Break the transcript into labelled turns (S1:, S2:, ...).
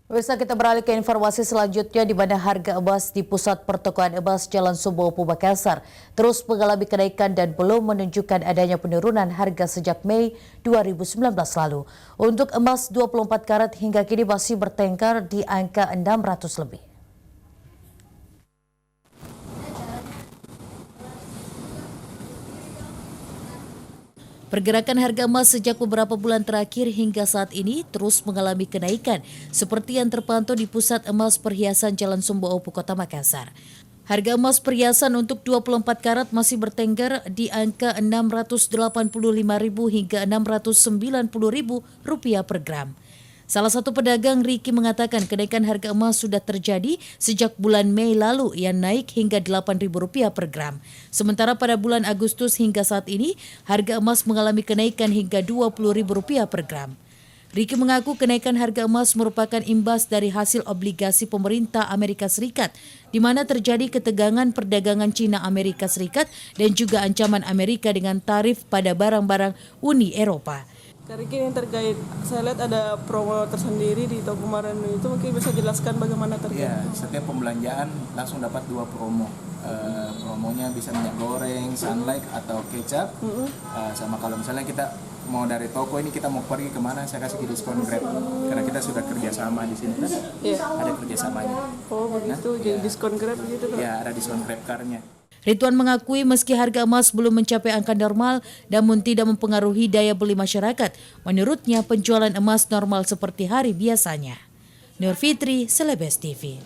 S1: Bisa kita beralih ke informasi selanjutnya di mana harga emas di pusat pertokoan emas Jalan Sumbawa Makassar terus mengalami kenaikan dan belum menunjukkan adanya penurunan harga sejak Mei 2019 lalu. Untuk emas 24 karat hingga kini masih bertengkar di angka 600 lebih. Pergerakan harga emas sejak beberapa bulan terakhir hingga saat ini terus mengalami kenaikan seperti yang terpantau di Pusat Emas Perhiasan Jalan Sumbawa Kota Makassar. Harga emas perhiasan untuk 24 karat masih bertengger di angka Rp685.000 hingga Rp690.000 per gram. Salah satu pedagang Riki mengatakan kenaikan harga emas sudah terjadi sejak bulan Mei lalu yang naik hingga Rp8.000 per gram. Sementara pada bulan Agustus hingga saat ini harga emas mengalami kenaikan hingga Rp20.000 per gram. Riki mengaku kenaikan harga emas merupakan imbas dari hasil obligasi pemerintah Amerika Serikat, di mana terjadi ketegangan perdagangan Cina Amerika Serikat dan juga ancaman Amerika dengan tarif pada barang-barang Uni Eropa.
S2: Karena yang terkait, saya lihat ada promo tersendiri di toko kemarin itu, mungkin bisa jelaskan bagaimana terkait?
S3: Ya, setiap pembelanjaan langsung dapat 2 promo. Promonya bisa minyak goreng, sunlight atau kecap. Sama kalau misalnya kita mau dari toko ini kita mau pergi kemana, saya kasih diskon Grab. Karena kita sudah kerjasama di sini kan, ada kerjasamanya.
S2: Oh begitu, jadi diskon Grab gitu kan?
S3: Ya, ada diskon Grab car-nya.
S1: Ridwan mengakui meski harga emas belum mencapai angka normal, namun tidak mempengaruhi daya beli masyarakat. Menurutnya penjualan emas normal seperti hari biasanya. Nur Fitri, Celebes TV.